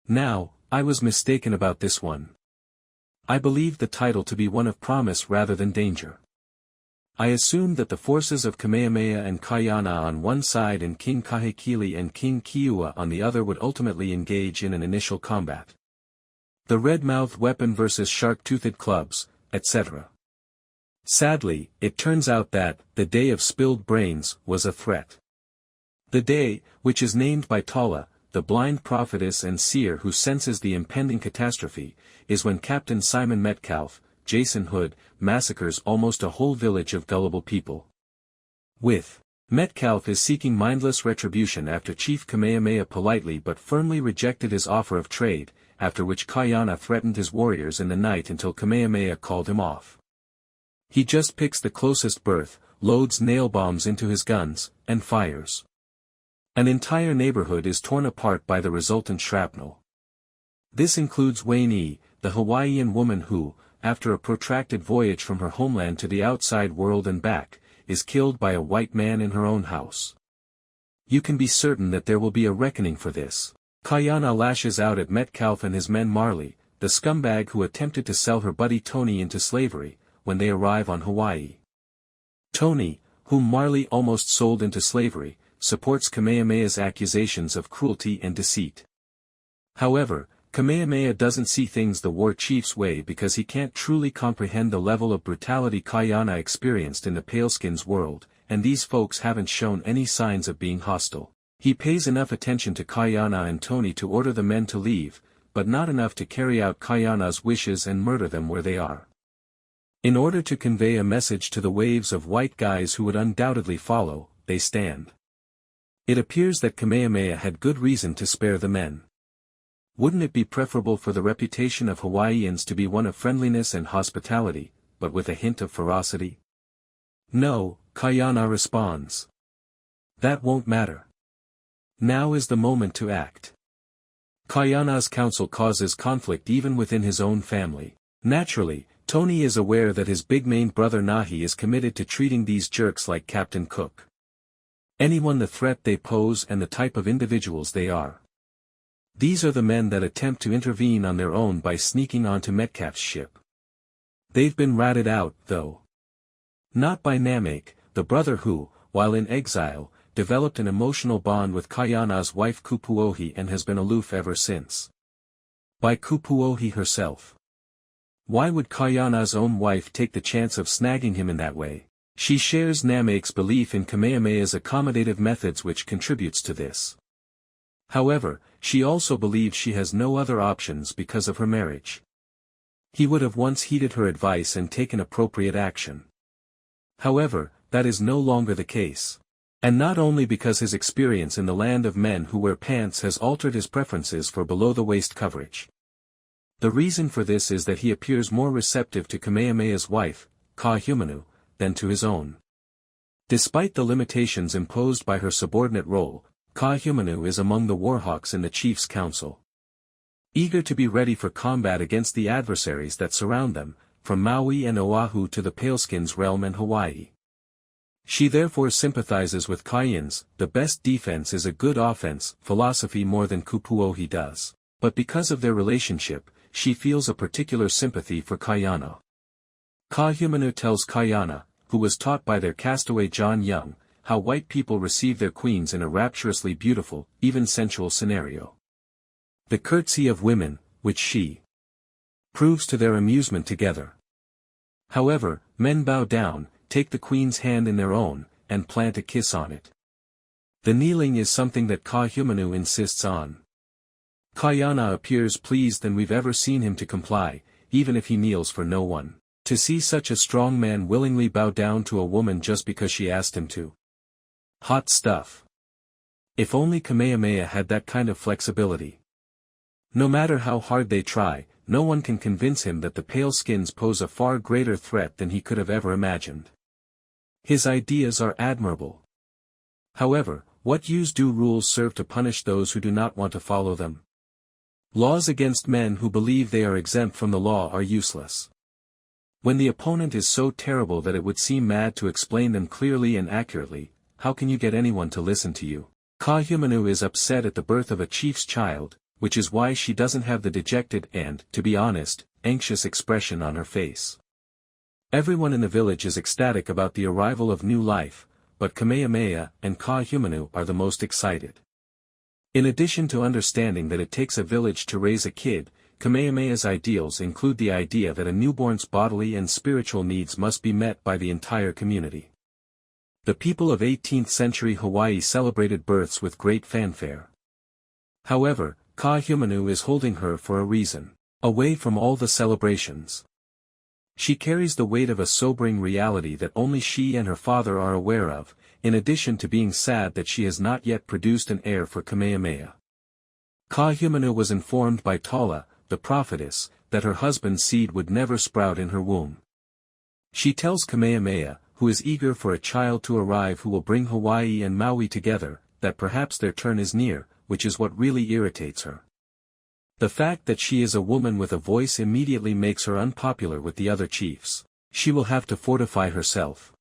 Now, I was mistaken about this one. I believed the title to be one of promise rather than danger. I assumed that the forces of Kamehameha and Ka'iana on one side and King Kahekili and King Keōua on the other would ultimately engage in an initial combat. The red-mouthed weapon versus shark-toothed clubs, etc. Sadly, it turns out that, the Day of Spilled Brains, was a threat. The day, which is named by Taula, the blind prophetess and seer who senses the impending catastrophe, is when Captain Simon Metcalfe, Jason Hood, massacres almost a whole village of gullible people. Metcalfe is seeking mindless retribution after Chief Kamehameha politely but firmly rejected his offer of trade, after which Ka'iana threatened his warriors in the night until Kamehameha called him off. He just picks the closest berth, loads nail bombs into his guns, and fires. An entire neighborhood is torn apart by the resultant shrapnel. This includes Wayne, the Hawaiian woman who, after a protracted voyage from her homeland to the outside world and back, is killed by a white man in her own house. You can be certain that there will be a reckoning for this. Ka'iana lashes out at Metcalfe and his men Marley, the scumbag who attempted to sell her buddy Tony into slavery, when they arrive on Hawaii. Tony, whom Marley almost sold into slavery, supports Kamehameha's accusations of cruelty and deceit. However, Kamehameha doesn't see things the war chief's way because he can't truly comprehend the level of brutality Ka'iana experienced in the Paleskins world, and these folks haven't shown any signs of being hostile. He pays enough attention to Ka'iana and Tony to order the men to leave, but not enough to carry out Ka'iana's wishes and murder them where they are. In order to convey a message to the waves of white guys who would undoubtedly follow, they stand. It appears that Kamehameha had good reason to spare the men. Wouldn't it be preferable for the reputation of Hawaiians to be one of friendliness and hospitality, but with a hint of ferocity? No, Ka'iana responds. That won't matter. Now is the moment to act. Ka'iana's counsel causes conflict even within his own family. Naturally, Tony is aware that his big-maned brother Nahi is committed to treating these jerks like Captain Cook. Anyone the threat they pose and the type of individuals they are. These are the men that attempt to intervene on their own by sneaking onto Metcalfe's ship. They've been ratted out, though. Not by Namek, the brother who, while in exile, developed an emotional bond with Ka'iana's wife Kupuohi and has been aloof ever since. By Kupuohi herself. Why would Ka'iana's own wife take the chance of snagging him in that way? She shares Namek's belief in Kamehameha's accommodative methods which contributes to this. However, she also believes she has no other options because of her marriage. He would have once heeded her advice and taken appropriate action. However, that is no longer the case. And not only because his experience in the land of men who wear pants has altered his preferences for below-the-waist coverage. The reason for this is that he appears more receptive to Kamehameha's wife, Ka'iana, than to his own. Despite the limitations imposed by her subordinate role, Ka'iana is among the warhawks in the chief's council. Eager to be ready for combat against the adversaries that surround them, from Maui and Oahu to the Paleskins realm and Hawaii. She therefore sympathizes with Ka'iana's, the best defense is a good offense, philosophy more than Kupuohi does. But because of their relationship, she feels a particular sympathy for Ka'iana. Ka'iana tells Ka'iana, who was taught by their castaway John Young, how white people receive their queens in a rapturously beautiful, even sensual scenario. The curtsy of women, which she proves to their amusement together. However, men bow down, take the queen's hand in their own, and plant a kiss on it. The kneeling is something that Ka'iana insists on. Ka'iana appears pleased than we've ever seen him to comply, even if he kneels for no one. To see such a strong man willingly bow down to a woman just because she asked him to. Hot stuff. If only Kamehameha had that kind of flexibility. No matter how hard they try, no one can convince him that the pale skins pose a far greater threat than he could have ever imagined. His ideas are admirable. However, what use do rules serve to punish those who do not want to follow them? Laws against men who believe they are exempt from the law are useless. When the opponent is so terrible that it would seem mad to explain them clearly and accurately, how can you get anyone to listen to you? Ka'iana is upset at the birth of a chief's child, which is why she doesn't have the dejected and, to be honest, anxious expression on her face. Everyone in the village is ecstatic about the arrival of new life, but Kamehameha and Ka'iana are the most excited. In addition to understanding that it takes a village to raise a kid, Kamehameha's ideals include the idea that a newborn's bodily and spiritual needs must be met by the entire community. The people of 18th century Hawaii celebrated births with great fanfare. However, Ka'iana is holding her for a reason, away from all the celebrations. She carries the weight of a sobering reality that only she and her father are aware of, in addition to being sad that she has not yet produced an heir for Kamehameha. Ka'iana was informed by Taula, the prophetess, that her husband's seed would never sprout in her womb. She tells Kamehameha, who is eager for a child to arrive who will bring Hawaii and Maui together, that perhaps their turn is near, which is what really irritates her. The fact that she is a woman with a voice immediately makes her unpopular with the other chiefs. She will have to fortify herself.